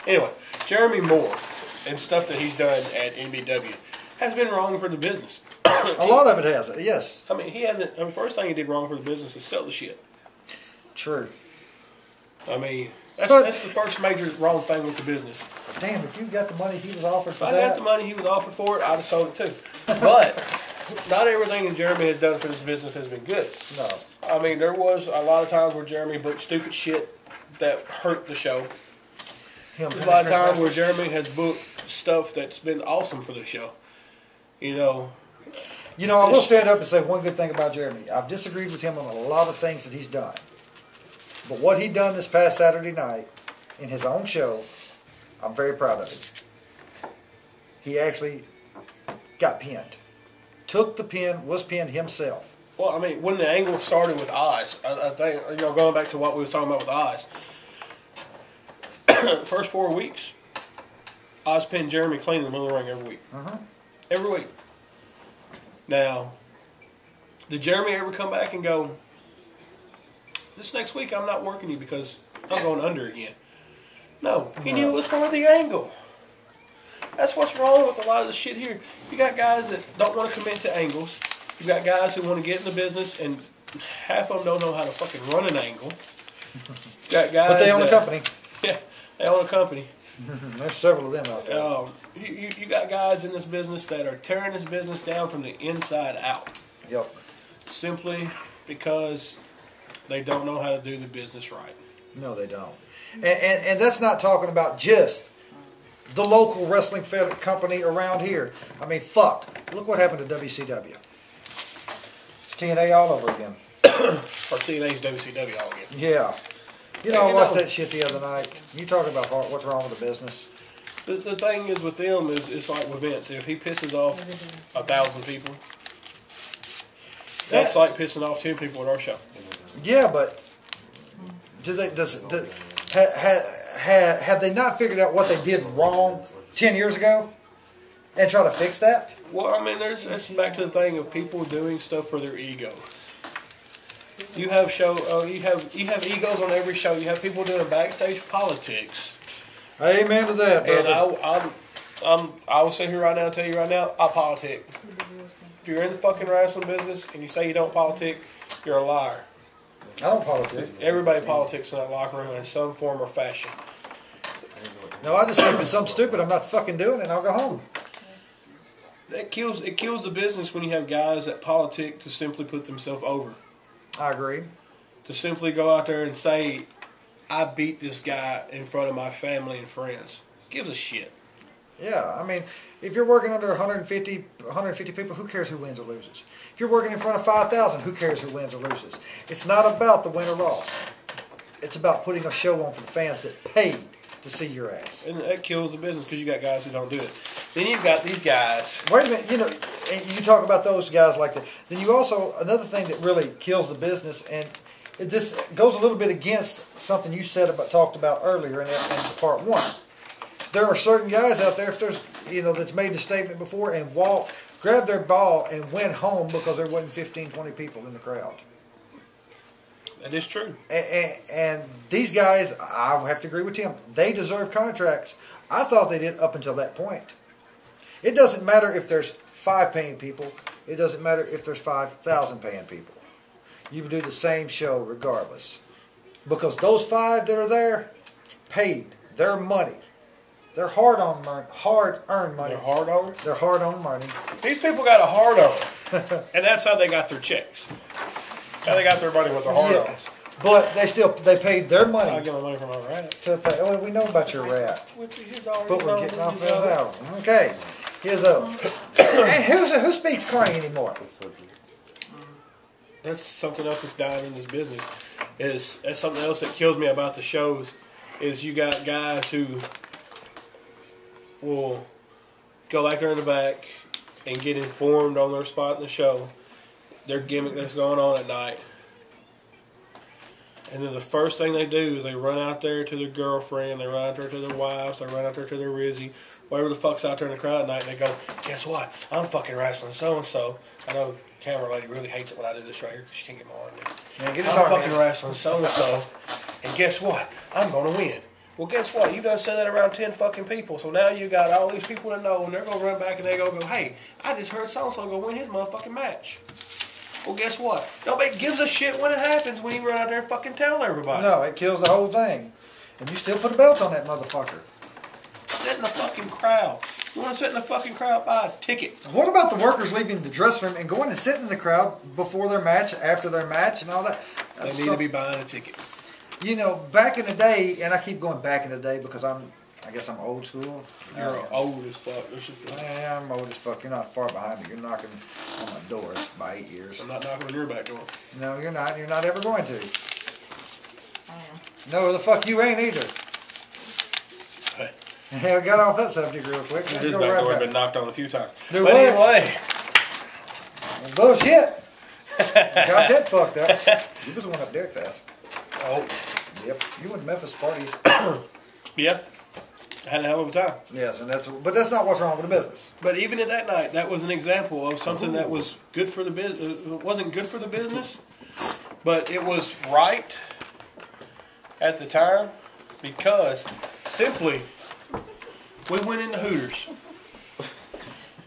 Anyway, Jeremy Moore and stuff that he's done at NBW has been wrong for the business. A lot of it has, yes. I mean, he hasn't. I mean, first thing he did wrong for the business is sell the shit. True. I mean, that's the first major wrong thing with the business. Damn, if you got the money he was offered for if that. I got the money he was offered for it, I'd have sold it too. But not everything that Jeremy has done for this business has been good. No. I mean, there was a lot of times where Jeremy booked stupid shit that hurt the show. There's a lot of times where Jeremy has booked stuff that's been awesome for the show. You know, I will stand up and say one good thing about Jeremy. I've disagreed with him on a lot of things that he's done. But what he done this past Saturday night in his own show, I'm very proud of him. He actually got pinned. Took the pin, was pinned himself. Well, I mean, when the angle started with Oz, I think, going back to what we was talking about with Oz, first 4 weeks, Oz pinned Jeremy clean in the middle of the ring every week. Every week. Now, did Jeremy ever come back and go, this next week I'm not working you because I'm going under again? No. He knew it was part of the angle. That's what's wrong with a lot of the shit here. You got guys that don't want to commit to angles. You got guys who want to get in the business, and half of them don't know how to fucking run an angle. You got guys but they own a company. Yeah, they own a company. There's several of them out there. You got guys in this business that are tearing this business down from the inside out. Yep. Simply because they don't know how to do the business right. No, they don't. And that's not talking about just the local wrestling company around here. I mean, fuck. Look what happened to WCW. TNA all over again. Or TNA's WCW all again. Yeah. I watched that shit the other night. You talk about what's wrong with the business. The thing is with them is it's like with Vince. If he pisses off 1,000 people, that's like pissing off 10 people at our show. Yeah, but have they not figured out what they did wrong 10 years ago and try to fix that? Well, I mean, that's back to the thing of people doing stuff for their ego. You have you have egos on every show. You have people doing backstage politics. Amen to that, brother. And I will sit here right now and tell you right now, I politic. If you're in the fucking wrestling business and you say you don't politic, you're a liar. I don't politic. Everybody politics in that locker room in some form or fashion. No, I just say if it's something stupid, I'm not fucking doing it, and I'll go home. It kills the business when you have guys that politic to simply put themselves over. I agree. To simply go out there and say, I beat this guy in front of my family and friends. Gives a shit. Yeah, I mean, if you're working under 150 people, who cares who wins or loses? If you're working in front of 5,000, who cares who wins or loses? It's not about the win or loss. It's about putting a show on for the fans that paid to see your ass. And that kills the business because you got guys who don't do it. Then you've got these guys. Wait a minute, and you talk about those guys like that. Then you also, another thing that really kills the business, and this goes a little bit against something you talked about earlier in part one. There are certain guys out there, if there's, that's made a statement before and grabbed their ball and went home because there wasn't 15, 20 people in the crowd. That is true. And these guys, I have to agree with Tim, they deserve contracts. I thought they did up until that point. It doesn't matter if there's 5 paying people. It doesn't matter if there's 5,000 paying people. You do the same show regardless. Because those 5 that are there paid their money. They're hard-earned money. They're hard-earned? They're hard-earned money. These people got a hard-on. And that's how they got their checks. How they got their money with their hard-ons. But they paid their money. I get my money from my rat. To pay. Oh, we know about your rat. But we're getting off this out. Okay. Here's who speaks Carney anymore? That's something else that's dying in this business. That's something else that kills me about the shows. Is you got guys who will go back there in the back and get informed on their spot in the show, their gimmick that's going on at night. And then the first thing they do is they run out there to their girlfriend, they run out there to their wives, they run out there to their Rizzy, whatever the fuck's out there in the crowd at night, and they go, guess what? I'm fucking wrestling so-and-so. I know camera lady really hates it when I do this right here because she can't get my arm in. Man, I'm fucking wrestling so-and-so, and guess what? I'm going to win. Well, guess what? You done said that around 10 fucking people. So now you got all these people that know, and they're going to run back and they're going to go, hey, I just heard so-and-so going to win his motherfucking match. Well, guess what? Nobody gives a shit when it happens when you run out there and fucking tell everybody. No, it kills the whole thing. And you still put a belt on that motherfucker. Sit in the fucking crowd. You want to sit in the fucking crowd? Buy a ticket. What about the workers leaving the dressing room and going and sitting in the crowd before their match, after their match, and all that? They need to be buying a ticket. You know, back in the day, and I keep going back in the day because I guess I'm old school. You're old as fuck. Yeah, I'm old as fuck. You're not far behind me. You're knocking on my door by 8 years. I'm not knocking on your back door. No, you're not. You're not ever going to. No, the fuck you ain't either. Hey. Yeah, we got off that subject real quick. His back door has been knocked on a few times. Do but what? anyway. Bullshit. Got that fucked up. You was the one up Derek's ass. Oh. Yep. You went to Memphis party. Yeah. I had a hell of a time. Yes, but that's not what's wrong with the business. But even at that night, that was an example of something that was good for the business. It wasn't good for the business, but it was right at the time because simply we went into Hooters.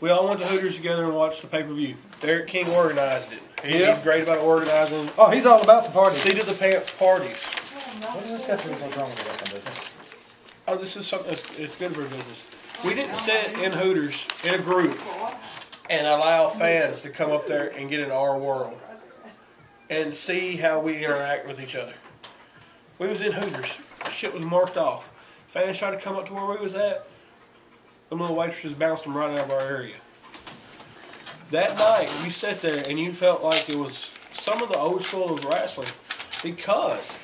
We all went to Hooters together and watched the pay-per-view. Derek King organized it. He's great about organizing. Oh, he's all about some parties. Seat of the pants parties. What does this got to do with what's wrong with the wrestling business? Oh, this is something it's good for business. We didn't sit in Hooters in a group and allow fans to come up there and get in our world and see how we interact with each other. We was in Hooters. Shit was marked off. Fans tried to come up to where we was at. The little waitresses bounced them right out of our area. That night, you sat there and you felt like it was some of the old school of wrestling because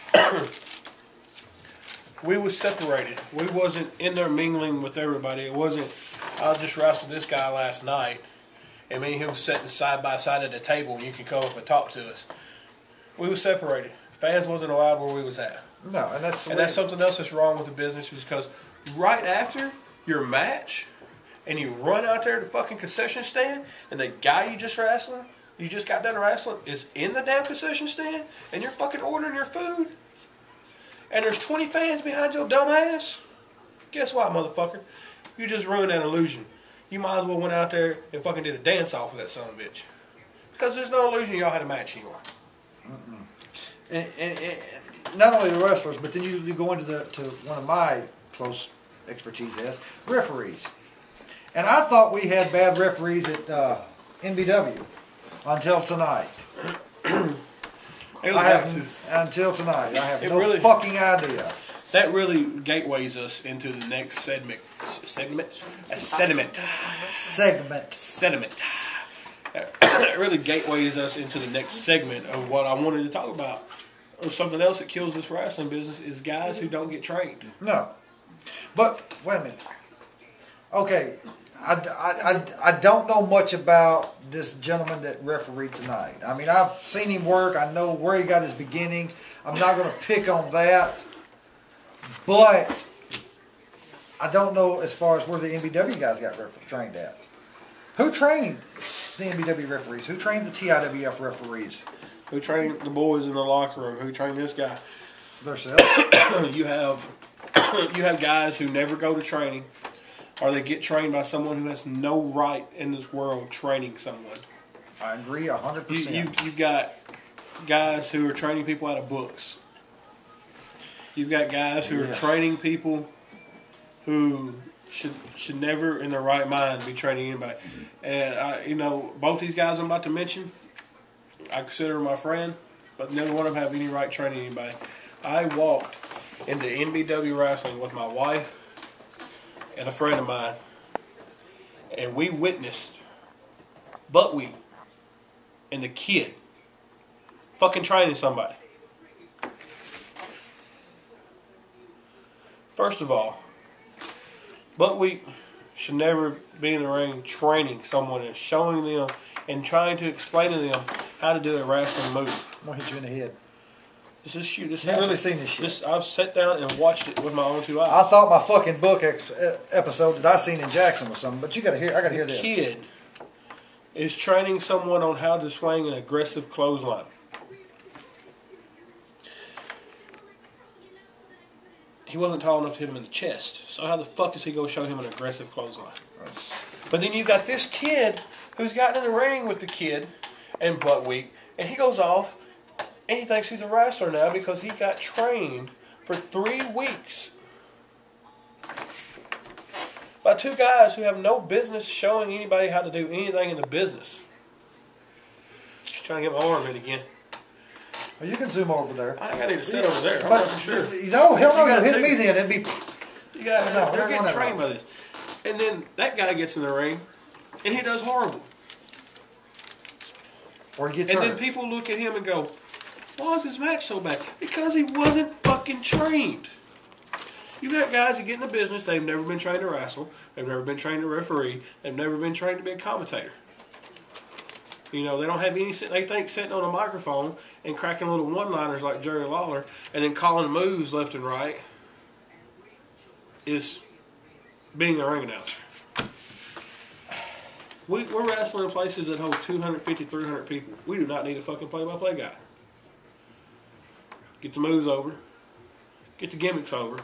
we was separated. We wasn't in there mingling with everybody. It wasn't, I just wrestled this guy last night and me and him sitting side by side at the table and you can come up and talk to us. We was separated. Fans wasn't allowed where we was at. No, and that's something else that's wrong with the business because right after your match and you run out there to the fucking concession stand and the guy you just got done wrestling is in the damn concession stand and you're fucking ordering your food and there's 20 fans behind your dumb ass, guess what, motherfucker? You just ruined that illusion. You might as well went out there and fucking did a dance off with that son of a bitch. Because there's no illusion y'all had a match anymore. And not only the wrestlers, but then you go into to one of my close expertise as referees. And I thought we had bad referees at NBW until tonight. Until tonight. I have no fucking idea. That really gateways us into the next segment. It really gateways us into the next segment of what I wanted to talk about. Or something else that kills this wrestling business is guys who don't get trained. No. But, wait a minute. Okay, I don't know much about this gentleman that refereed tonight. I mean, I've seen him work. I know where he got his beginning. I'm not going to pick on that. But I don't know as far as where the NBW guys got trained at. Who trained the NBW referees? Who trained the TIWF referees? Who trained the boys in the locker room? Who trained this guy? Themselves. You have guys who never go to training, or they get trained by someone who has no right in this world training someone. I agree 100%. You've got guys who are training people out of books. You've got guys who are training people who should never in their right mind be training anybody. And both these guys I'm about to mention, I consider my friend, but neither one of them have any right training anybody. I walked into NBW wrestling with my wife and a friend of mine, and we witnessed Buckwheat and the kid fucking training somebody. First of all, Buckwheat should never be in the ring training someone and showing them and trying to explain to them how to do a wrestling move. I'm going to hit you in the head. This is shoot. This I've really seen this shit. I've sat down and watched it with my own two eyes. I thought my fucking book episode that I seen in Jackson was something, but I got to hear this. The kid is training someone on how to swing an aggressive clothesline. he wasn't tall enough to hit him in the chest. So how the fuck is he going to show him an aggressive clothesline? But then you got this kid who's gotten in the ring with the kid and butt weak, and he goes off and he thinks he's a wrestler now because he got trained for 3 weeks by 2 guys who have no business showing anybody how to do anything in the business. Just trying to get my arm in again. Well, you can zoom over there. I think I need to sit over there. I'm But, not for sure. no, hell no, You gotta hit take- me then. It'd be... You got, No, we're they're not getting going trained that by this. And then that guy gets in the ring, and he does horrible. Or he gets And hurt. then people look at him and go, why is his match so bad? Because he wasn't fucking trained. You got guys that get in the business, they've never been trained to wrestle, they've never been trained to referee, they've never been trained to be a commentator. You know, they don't have any, they think sitting on a microphone and cracking little one-liners like Jerry Lawler and then calling moves left and right is being a ring announcer. We're wrestling in places that hold 250, 300 people. We do not need a fucking play-by-play guy. Get the moves over. Get the gimmicks over.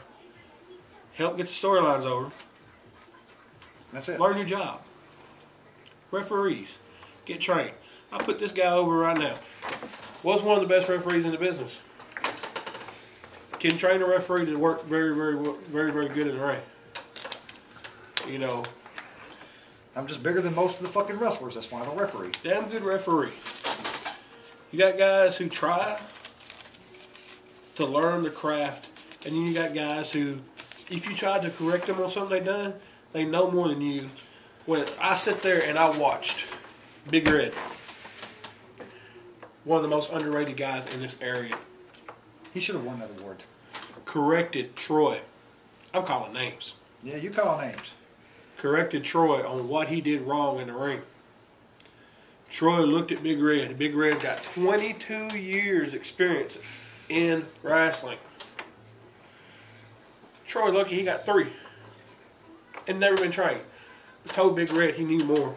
Help get the storylines over. That's it. Learn your job. Referees. Get trained. I put this guy over right now. Was one of the best referees in the business. Can train a referee to work very, very, very, very good in the ring. You know, I'm just bigger than most of the fucking wrestlers. That's why I'm a referee. damn good referee. You got guys who try to learn the craft, and then you got guys who, if you tried to correct them on something they done, they know more than you. When I sit there and I watched Big Red, one of the most underrated guys in this area, He should have won that award. corrected Troy. I'm calling names. Yeah, you call names. Corrected Troy on what he did wrong in the ring. Troy looked at Big Red. Big Red got 22 years experience in wrestling. Troy lucky he got 3 and never been trained. But told Big Red he knew more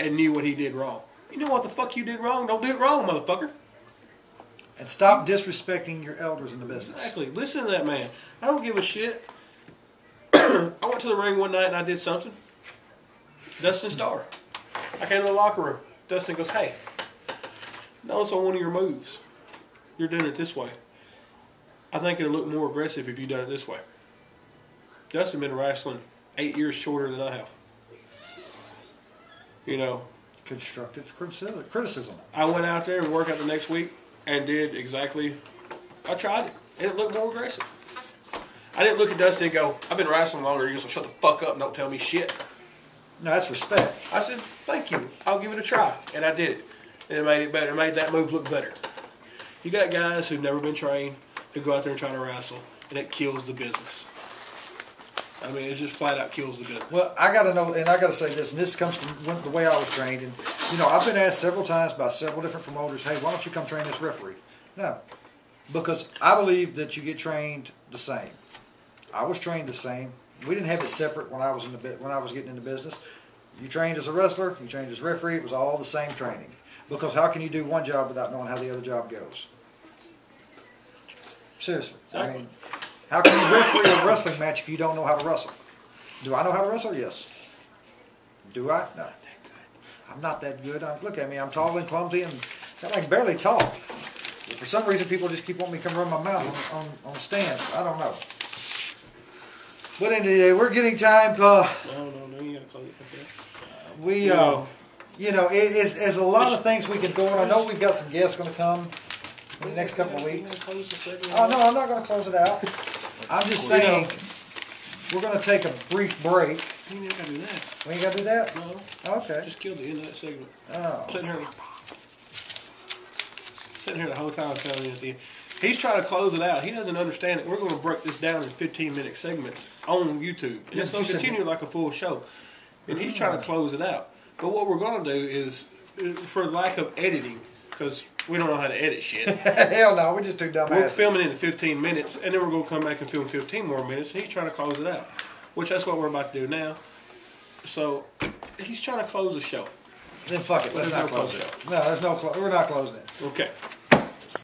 and knew what he did wrong. If you know what the fuck you did wrong, don't do it wrong, motherfucker. And stop disrespecting your elders in the business. Exactly. Listen to that man. I don't give a shit. I went to the ring one night and I did something. Dustin Starr. I came to the locker room. Dustin goes, hey, notice on one of your moves, you're doing it this way. I think it'll look more aggressive if you done it this way. Dustin been wrestling 8 years shorter than I have. You know, Constructive criticism. I went out there and worked out the next week and did exactly, I tried it. And it looked more aggressive. I didn't look at Dustin and go, I've been wrestling longer, you so shut the fuck up and don't tell me shit. No, that's respect. I said, thank you, I'll give it a try. And I did it. And it made it better, it made that move look better. You got guys who've never been trained who go out there and try to wrestle, and it kills the business. I mean, it just flat out kills the business. Well, I got to know, and I got to say this, and this comes from the way I was trained. And, you know, I've been asked several times by several different promoters, hey, why don't you come train this referee? No, because I believe that you get trained the same. I was trained the same. We didn't have it separate when I was getting into business. You trained as a wrestler, you trained as a referee. It was all the same training. Because how can you do one job without knowing how the other job goes? Seriously. Exactly. I mean, how can you referee a wrestling match if you don't know how to wrestle? Do I know how to wrestle? Yes. Do I? No. I'm not that good. Look at me. I'm tall and clumsy and I can barely talk. For some reason, people just keep wanting me to come run my mouth on the stand. I don't know. But anyway, we're getting time. No, you gotta close it. Okay. You know, it's a lot of things we can do. And I know we've got some guests going to come in the next couple of weeks. Oh, no, I'm not going to close it out. I'm just saying, we're going to take a brief break. You ain't gotta do that. We ain't got to do that? No. Okay. Just killed the end of that segment. Oh. Sitting here the whole time telling you at the end. He's trying to close it out. He doesn't understand it. We're going to break this down in 15-minute segments on YouTube. And it's going to continue like a full show. And he's trying to close it out. But what we're going to do is, for lack of editing, because we don't know how to edit shit. Hell no, we're just too dumbasses. We're filming it in 15 minutes, and then we're going to come back and film 15 more minutes, and he's trying to close it out. Which that's what we're about to do now. So, he's trying to close the show. Then fuck it, let's not close it. No, we're not closing it. Okay.